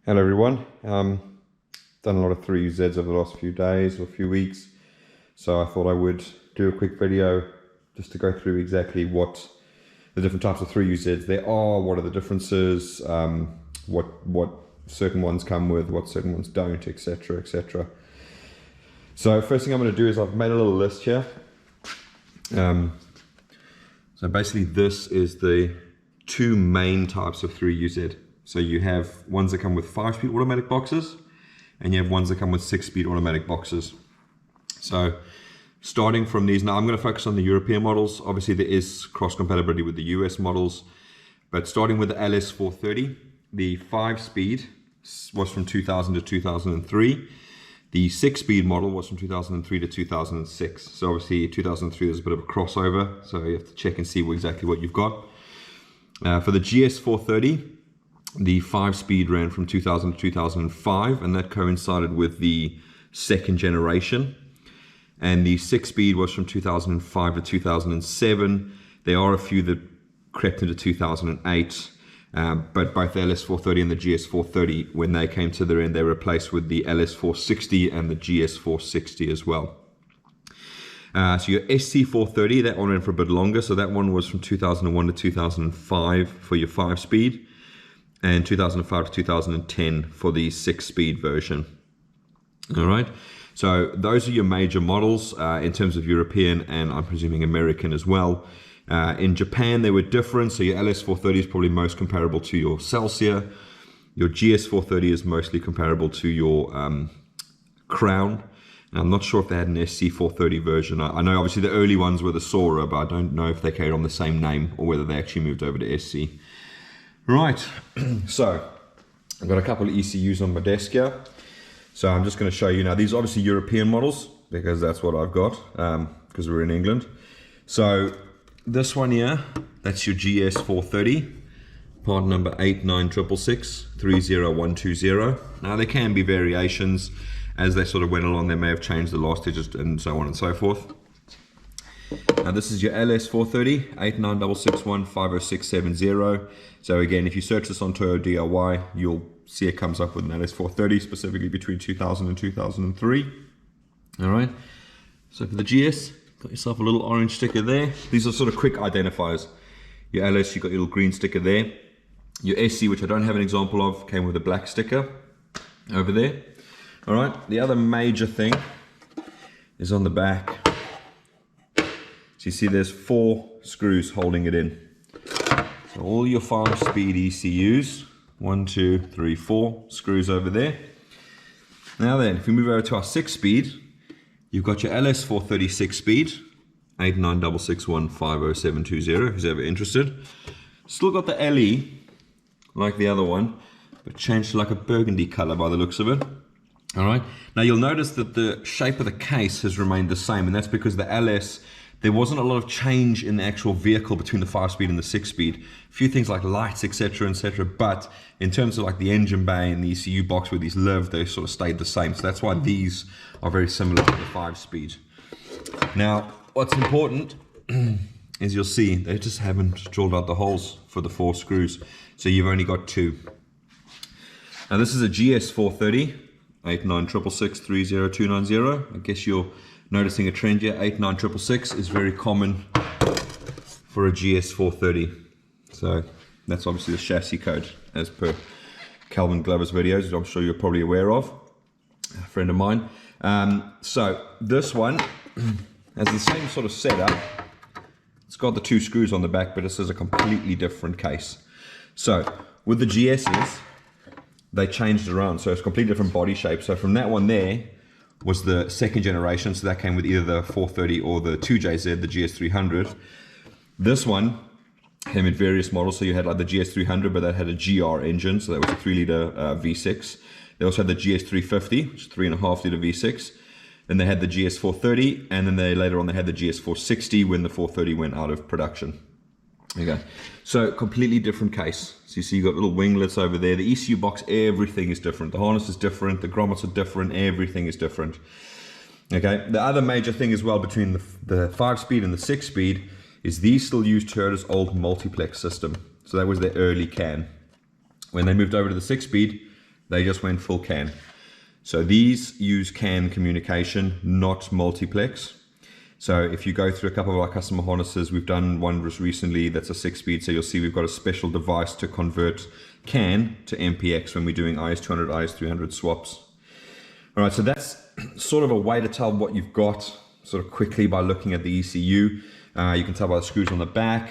Hello everyone. Done a lot of 3UZs over the last few days or few weeks, so I thought I would do a quick video just to go through exactly what the different types of 3UZs there are, what are the differences, what certain ones come with, what certain ones don't, etc, etc. So first thing I'm going to do is I've made a little list here. So basically this is the two main types of 3UZ. So you have ones that come with 5-speed automatic boxes, and you have ones that come with 6-speed automatic boxes. So starting from these, now I'm going to focus on the European models. Obviously there is cross compatibility with the US models, but starting with the LS430, the 5-speed was from 2000 to 2003. The 6-speed model was from 2003 to 2006. So obviously 2003 there's a bit of a crossover, so you have to check and see exactly what you've got. For the GS430, the 5-speed ran from 2000 to 2005, and that coincided with the second generation. And the 6-speed was from 2005 to 2007. There are a few that crept into 2008, but both the LS430 and the GS430, when they came to their end, they were replaced with the LS460 and the GS460 as well. So your SC430, that one ran for a bit longer, so that one was from 2001 to 2005 for your 5-speed. And 2005 to 2010 for the 6-speed version. All right, so those are your major models in terms of European, and I'm presuming American as well. In Japan they were different, so your LS430 is probably most comparable to your Celsius. Your GS430 is mostly comparable to your Crown. And I'm not sure if they had an SC430 version. I know obviously the early ones were the Sora, but I don't know if they carried on the same name or whether they actually moved over to SC. Right, so I've got a couple of ECUs on my desk here. So I'm just going to show you now. These are obviously European models because that's what I've got because we're in England. So this one here, that's your GS430, part number 896630120. Now there can be variations as they sort of went along. They may have changed the last digit and so on and so forth. Now this is your LS430, 896615070. So again, if you search this on Toyo DIY, you'll see it comes up with an LS430 specifically between 2000 and 2003. All right. So for the GS, got yourself a little orange sticker there. These are sort of quick identifiers. Your LS, you got your little green sticker there. Your SC, which I don't have an example of, came with a black sticker over there. All right. The other major thing is on the back. So you see there's 4 screws holding it in. So all your 5-speed ECUs, 1, 2, 3, 4 screws over there. Now then, if we move over to our 6-speed, you've got your LS430 6-speed, 896615070, who's ever interested. Still got the LE, like the other one, but changed to like a burgundy color by the looks of it. All right. Now you'll notice that the shape of the case has remained the same, and that's because the LS, there wasn't a lot of change in the actual vehicle between the 5-speed and the 6-speed. A few things like lights, etc., etc. But in terms of like the engine bay and the ECU box where these live, they sort of stayed the same. So that's why these are very similar to the 5-speed. Now, what's important is you'll see they just haven't drilled out the holes for the 4 screws. So you've only got 2. Now this is a GS430, 896630290. I guess you're noticing a trend here. 89666 is very common for a GS430. So that's obviously the chassis code as per Calvin Glover's videos, which I'm sure you're probably aware of, a friend of mine. So this one has the same sort of setup. It's got the 2 screws on the back, but this is a completely different case. So with the GSs, they changed it around. So it's a completely different body shape. So from that one there, was the 2nd generation, so that came with either the 430 or the 2JZ, the GS300. This one came in various models, so you had like the GS300, but that had a GR engine, so that was a 3-liter V6. They also had the GS350, which is 3.5-liter V6. Then they had the GS430, and then later on they had the GS460 when the 430 went out of production. Okay, so completely different case. So you see you got little winglets over there. The ECU box, everything is different. The harness is different, the grommets are different, everything is different. Okay, the other major thing as well between the 5-speed and the 6-speed is these still use Toyota's old multiplex system. So that was their early can. When they moved over to the 6-speed, They just went full CAN. So these use CAN communication, not multiplex. So if you go through a couple of our customer harnesses, we've done one just recently that's a 6-speed, so you'll see we've got a special device to convert CAN to MPX when we're doing IS200, IS300 swaps. All right, so that's sort of a way to tell what you've got sort of quickly by looking at the ECU. You can tell by the screws on the back.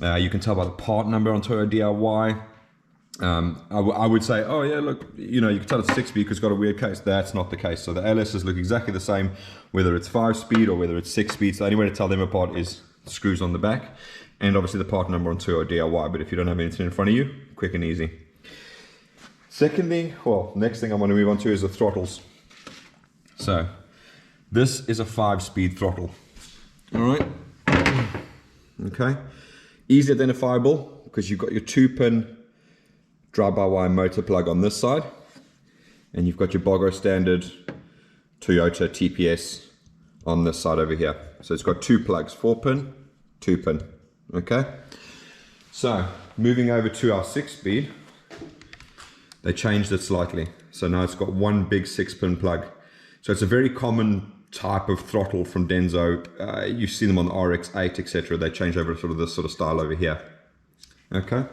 You can tell by the part number on Toyo DIY. I would say, oh yeah, look, you know, you can tell it's 6-speed because it's got a weird case. That's not the case. So the LSs look exactly the same, whether it's 5-speed or whether it's 6-speed. So the only way to tell them apart is screws on the back, and obviously the part number on Toyo DIY. But if you don't have anything in front of you, quick and easy. Second thing, well, next thing I want to move on to is the throttles. So this is a 5-speed throttle. All right. Okay. Easy identifiable because you've got your 2-pin drive-by-wire motor plug on this side, and you've got your Bogo standard Toyota TPS on this side over here. So it's got 2 plugs, 4-pin, 2-pin. Okay. So moving over to our 6-speed, they changed it slightly. So now it's got 1 big 6-pin plug. So it's a very common type of throttle from Denso. You see them on the RX-8, etc. They change over to sort of this sort of style over here. Okay.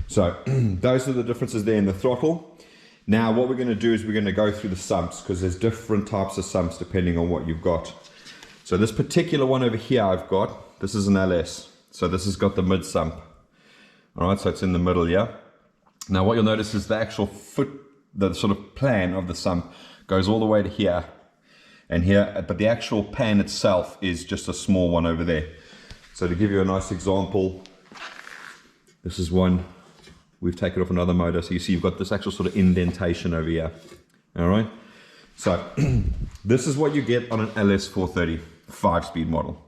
So those are the differences there in the throttle. Now what we're going to do is we're going to go through the sumps, because there's different types of sumps depending on what you've got. So this particular one over here I've got, this is an LS. So this has got the mid sump. All right, so it's in the middle here. Now what you'll notice is the actual foot, the sort of plan of the sump goes all the way to here and here, but the actual pan itself is just a small one over there. So to give you a nice example, this is one. We've taken off another motor, so you see you've got this actual sort of indentation over here. All right, so this is what you get on an LS430 5-speed model.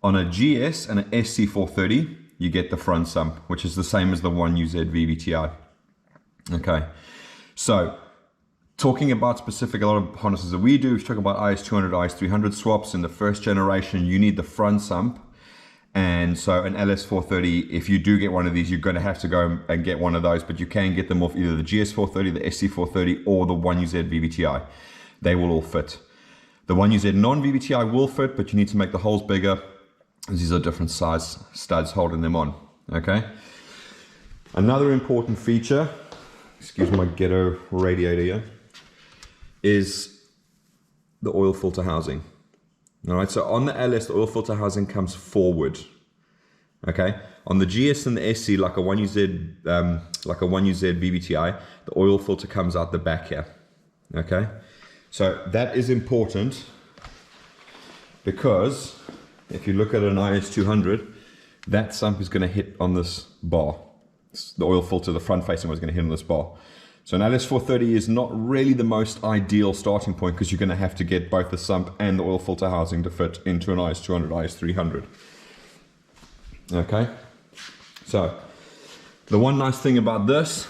On a GS and an SC430, you get the front sump, which is the same as the 3UZ-FE VVT-i. Okay, so talking about specific, a lot of harnesses that we do, we're talking about IS200, IS300 swaps. In the first generation, you need the front sump. And so an LS430, if you do get one of these, you're going to have to go and get one of those, but you can get them off either the GS430, the SC430, or the 3UZ-FE VVT-i. They will all fit. The 3UZ non-VVT-i will fit, but you need to make the holes bigger. These are different size studs holding them on. Okay. Another important feature, excuse my ghetto radiator here, is the oil filter housing. All right, so on the LS, the oil filter housing comes forward. Okay, on the GS and the SC, like a 3UZ VVT-i, the oil filter comes out the back here. Okay, so that is important because if you look at an IS200, that sump is going to hit on this bar. The oil filter, the front facing one, is going to hit on this bar. So an LS430 is not really the most ideal starting point because you're going to have to get both the sump and the oil filter housing to fit into an IS200, IS300. Okay, so the one nice thing about this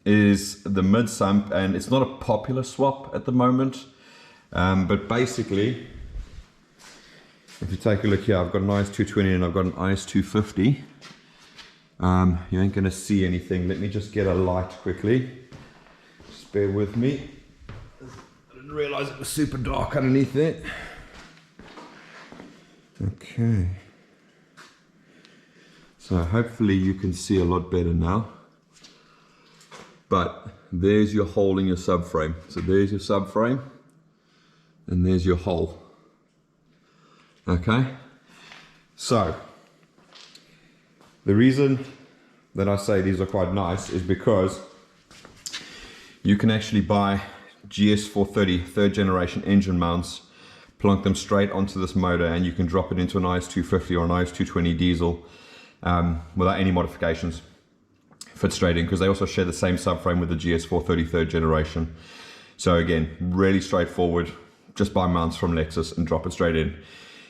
is the mid sump, and it's not a popular swap at the moment, but basically, if you take a look here, I've got an IS220 and I've got an IS250. You ain't going to see anything. Let me just get a light quickly. Bear with me. I didn't realize it was super dark underneath it. Okay. So hopefully you can see a lot better now. But there's your hole in your subframe. So there's your subframe and there's your hole. Okay. So the reason that I say these are quite nice is because you can actually buy GS430 third generation engine mounts, plunk them straight onto this motor, and you can drop it into an IS250 or an IS220 diesel without any modifications. Fit straight in, because they also share the same subframe with the GS430 third generation. So again, really straightforward. Just buy mounts from Lexus and drop it straight in.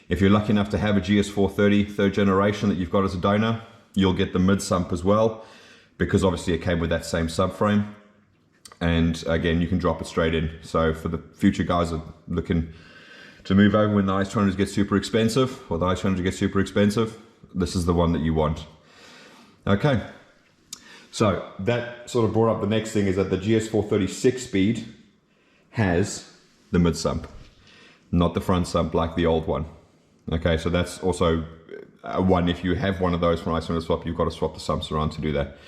If you're lucky enough to have a GS430 third generation that you've got as a donor, you'll get the mid sump as well, because obviously it came with that same subframe. And again, you can drop it straight in. So for the future guys that are looking to move over when the IS200s get super expensive, or the IS200 gets super expensive, this is the one that you want. Okay. So that sort of brought up the next thing, is that the GS430 6-speed has the mid sump, not the front sump like the old one. Okay, so that's also one, if you have one of those from isometer swap, you've got to swap the sumps around to do that.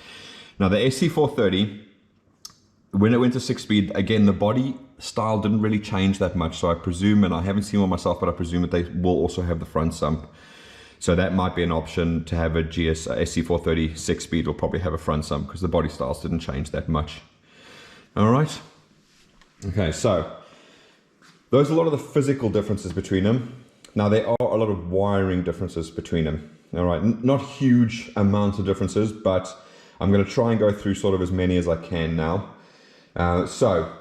Now the SC430, when it went to 6-speed, again, the body style didn't really change that much. So I presume, and I haven't seen one myself, but I presume that they will also have the front sump. So that might be an option to have a SC430 6-speed will probably have a front sump, because the body styles didn't change that much. All right. Okay, so those are a lot of the physical differences between them. Now there are a lot of wiring differences between them. All right, not huge amounts of differences, but I'm going to try and go through sort of as many as I can now. So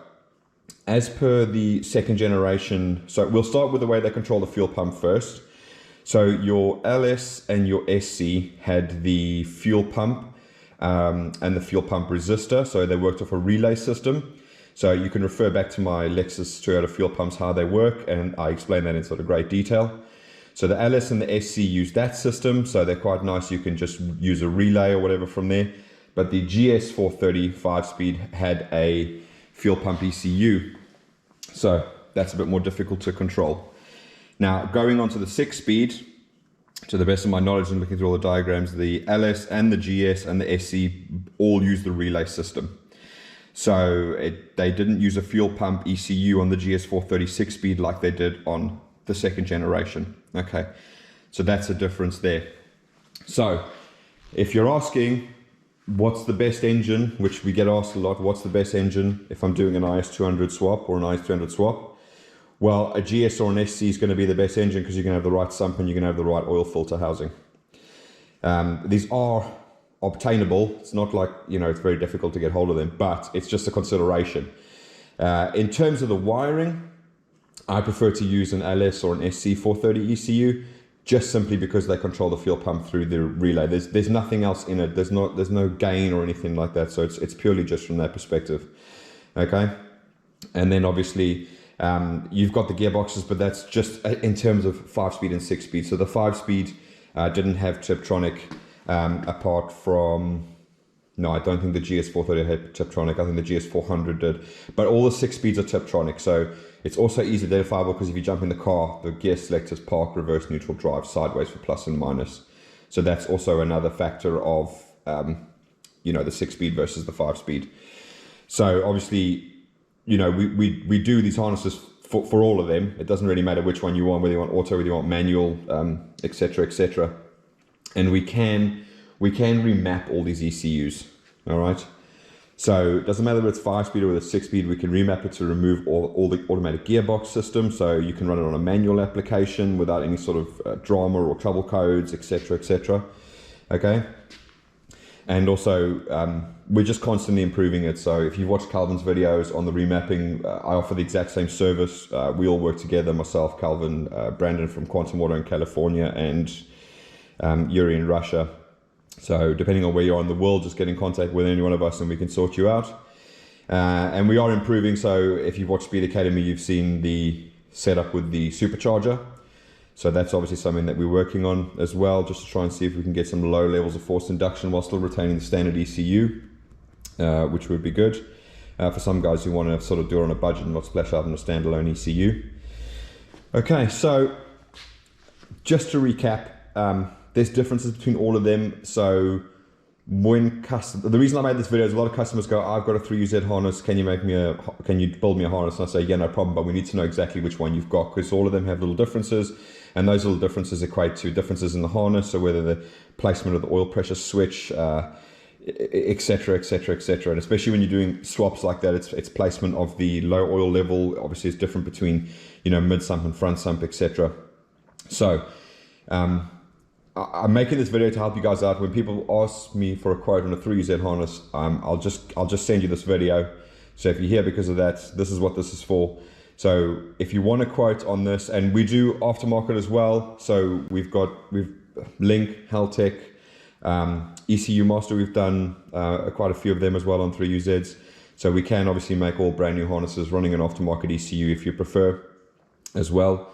as per the second generation, so we'll start with the way they control the fuel pump first. So your LS and your SC had the fuel pump and the fuel pump resistor. So they worked off a relay system. So you can refer back to my Lexus Toyota fuel pumps, how they work, and I explain that in sort of great detail. So the LS and the SC use that system, so they're quite nice. You can just use a relay or whatever from there. But the GS430 5-speed had a fuel pump ECU. So that's a bit more difficult to control. Now, going on to the 6-speed, to the best of my knowledge and looking through all the diagrams, the LS and the GS and the SC all use the relay system. So they didn't use a fuel pump ECU on the GS430 6-speed like they did on the second generation. Okay, so that's a difference there. So if you're asking what's the best engine, which we get asked a lot, what's the best engine if I'm doing an IS200 swap or an IS300 swap? Well, a GS or an SC is going to be the best engine, because you're going to have the right sump and you're going to have the right oil filter housing. These are obtainable. It's not like, you know, it's very difficult to get hold of them, but it's just a consideration. In terms of the wiring, I prefer to use an LS or an SC430 ECU, just simply because they control the fuel pump through the relay. There's nothing else in it. There's no gain or anything like that. So it's purely just from that perspective. Okay. And then obviously, you've got the gearboxes, but that's just in terms of 5-speed and 6-speed. So the 5-speed didn't have Tiptronic, apart from, no, I don't think the GS430 had Tiptronic. I think the GS400 did. But all the 6-speeds are Tiptronic. So it's also easily identifiable, because if you jump in the car, the gear selectors park, reverse, neutral, drive, sideways for plus and minus. So that's also another factor of, you know, the 6-speed versus the 5-speed. So obviously, you know, we do these harnesses for all of them. It doesn't really matter which one you want, whether you want auto, whether you want manual, etc., etc. And we can remap all these ECUs. All right. So it doesn't matter whether it's 5-speed or it's 6-speed. We can remap it to remove all the automatic gearbox system. So you can run it on a manual application without any sort of drama or trouble codes, etc., etc. Okay. And also, we're just constantly improving it. So if you've watched Calvin's videos on the remapping, I offer the exact same service. We all work together, myself, Calvin, Brandon from Quantum Auto in California, and Yuri in Russia. So depending on where you are in the world, just get in contact with any one of us and we can sort you out. And we are improving. So if you've watched Speed Academy, you've seen the setup with the supercharger. So that's obviously something that we're working on as well, just to try and see if we can get some low levels of forced induction while still retaining the standard ECU, which would be good for some guys who want to sort of do it on a budget and not splash out on a standalone ECU. Okay, so just to recap, there's differences between all of them. So when the reason I made this video is a lot of customers go, I've got a 3UZ harness, can you build me a harness? And I say, yeah, no problem, but we need to know exactly which one you've got, because all of them have little differences, and those little differences equate to differences in the harness. So whether the placement of the oil pressure switch, etc., etc., etc. And especially when you're doing swaps like that, it's placement of the low oil level. Obviously, it's different between, you know, mid sump and front sump, etc. So I'm making this video to help you guys out. When people ask me for a quote on a 3UZ harness, I'll just send you this video. So if you're here because of that, this is what this is for. So if you want a quote on this, and we do aftermarket as well. So we've Link, Haltech, ECU Master. We've done quite a few of them as well on 3UZs. So we can obviously make all brand new harnesses running an aftermarket ECU if you prefer as well.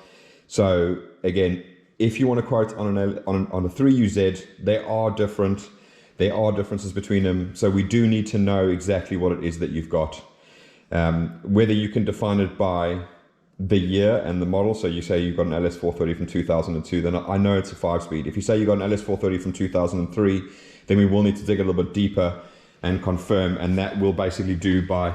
So again, if you want to quote on a 3UZ, they are different. there are differences between them. So we do need to know exactly what it is that you've got. Whether you can define it by the year and the model. So you say you've got an LS430 from 2002, then I know it's a 5-speed. If you say you've got an LS430 from 2003, then we will need to dig a little bit deeper and confirm, and that will basically do by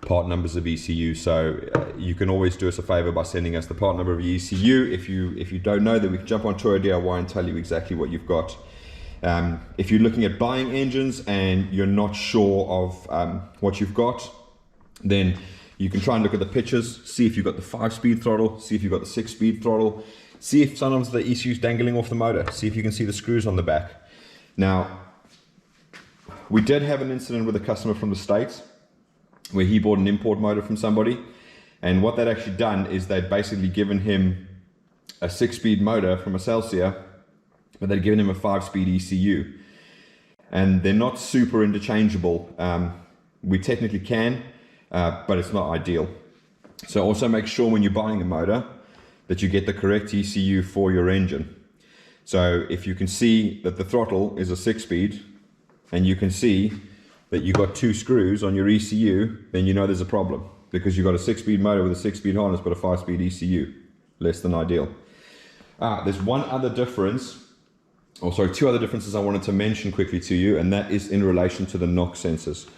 part numbers of ECU. So you can always do us a favor by sending us the part number of ECU. If you don't know, then we can jump on Tour DIY and tell you exactly what you've got. If you're looking at buying engines and you're not sure of what you've got, then you can try and look at the pictures, see if you've got the 5-speed throttle, see if you've got the 6-speed throttle, see if sometimes the ECU's dangling off the motor, see if you can see the screws on the back. Now, we did have an incident with a customer from the States where he bought an import motor from somebody, and what they'd actually done is they'd basically given him a 6-speed motor from a Celsius, but they'd given him a 5-speed ECU. And they're not super interchangeable. We technically can, but it's not ideal. So also make sure when you're buying a motor that you get the correct ECU for your engine. So if you can see that the throttle is a 6-speed and you can see that you've got 2 screws on your ECU, then you know there's a problem, because you've got a 6-speed motor with a 6-speed harness but a 5-speed ECU. Less than ideal. There's one other difference, or sorry, 2 other differences I wanted to mention quickly to you, and that is in relation to the knock sensors.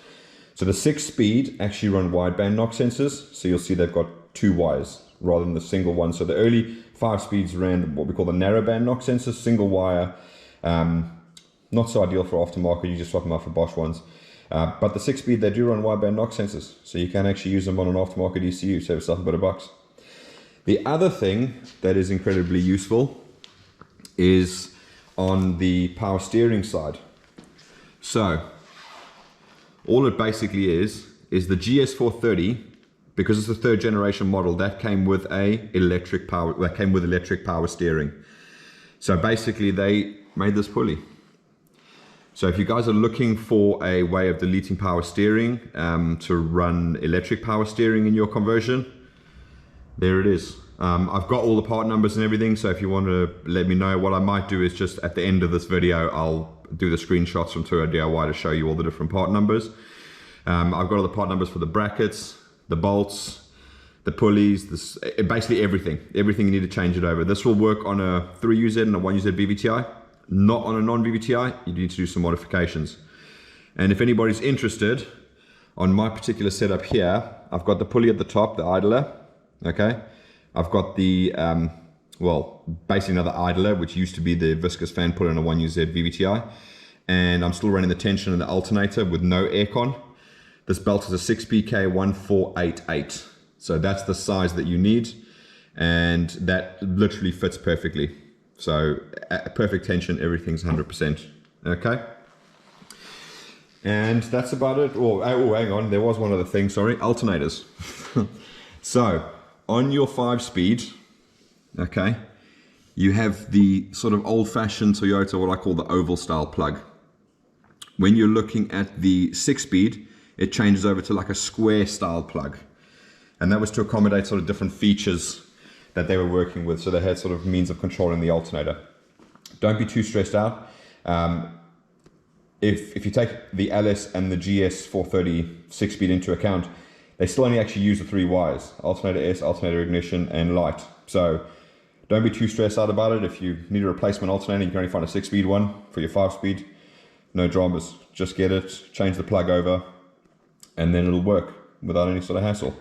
So the 6-speed actually run wideband knock sensors, so you'll see they've got 2 wires rather than the single one. So the early 5-speeds ran what we call the narrowband knock sensors, single wire, not so ideal for aftermarket, you just swap them out for Bosch ones. But the 6-speed, they do run wideband knock sensors, so you can actually use them on an aftermarket ECU, save yourself a bit of bucks. The other thing that is incredibly useful is on the power steering side. So all it basically is the GS430, because it's the 3rd generation model, that came with electric power steering. So basically they made this pulley. So if you guys are looking for a way of deleting power steering to run electric power steering in your conversion, there it is. I've got all the part numbers and everything, so if you want to let me know, what I might do is just at the end of this video, I'll do the screenshots from Tour DIY to show you all the different part numbers. I've got all the part numbers for the brackets, the bolts, the pulleys, basically everything you need to change it over. This will work on a 3UZ and a 1UZ VVT-i. Not on a non-VVT-i, you need to do some modifications. And if anybody's interested, on my particular setup here, I've got the pulley at the top, the idler, okay? I've got the, well, basically another idler, which used to be the viscous fan pulley on a 1UZ VVT-i. And I'm still running the tension and the alternator with no aircon. This belt is a 6PK1488. So that's the size that you need. And that literally fits perfectly. So perfect tension, everything's 100%, okay? And that's about it. Oh, hang on, there was one other thing, sorry, alternators. So on your 5-speed, okay, you have the sort of old-fashioned Toyota, what I call the oval style plug. When you're looking at the 6-speed, it changes over to like a square style plug. And that was to accommodate sort of different features that they were working with, so they had sort of means of controlling the alternator. Don't be too stressed out. If you take the LS and the GS430 6-speed into account, they still only actually use the 3 wires, alternator S, alternator ignition, and light. So don't be too stressed out about it. If you need a replacement alternator, you can only find a 6-speed one for your 5-speed. No dramas, just get it, change the plug over, and then it'll work without any sort of hassle.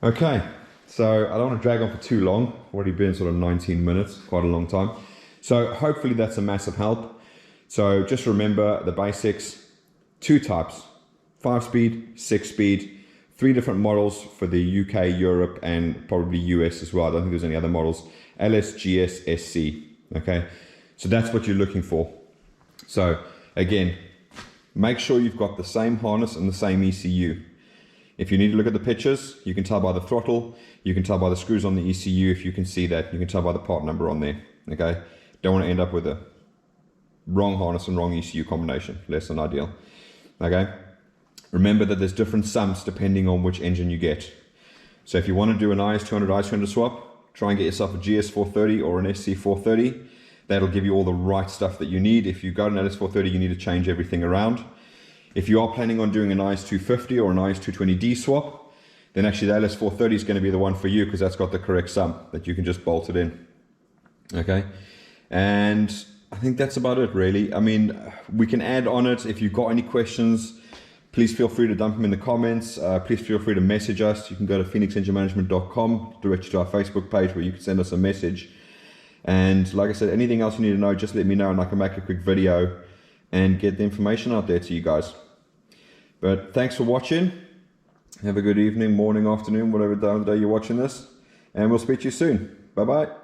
Okay. So I don't want to drag on for too long. Already been sort of 19 minutes, quite a long time. So hopefully that's a massive help. So just remember the basics, 2 types, 5-speed, 6-speed, 3 different models for the UK, Europe, and probably US as well. I don't think there's any other models. LS, GS, SC, okay? So that's what you're looking for. So again, make sure you've got the same harness and the same ECU. If you need to look at the pictures, you can tell by the throttle, you can tell by the screws on the ECU. If you can see that, you can tell by the part number on there, okay? Don't want to end up with a wrong harness and wrong ECU combination, less than ideal, okay? Remember that there's different sumps depending on which engine you get. So if you want to do an IS200 swap, try and get yourself a GS430 or an SC430. That'll give you all the right stuff that you need. If you've got an LS430, you need to change everything around. If you are planning on doing an IS250 or an IS220D swap, then actually the LS430 is going to be the one for you, because that's got the correct sump that you can just bolt it in. Okay, and I think that's about it really. I mean, we can add on it. If you've got any questions, please feel free to dump them in the comments. Please feel free to message us. You can go to phoenixenginemanagement.com, direct you to our Facebook page where you can send us a message. And like I said, anything else you need to know, just let me know and I can make a quick video and get the information out there to you guys. But thanks for watching. Have a good evening, morning, afternoon, whatever day you're watching this. And we'll speak to you soon. Bye-bye.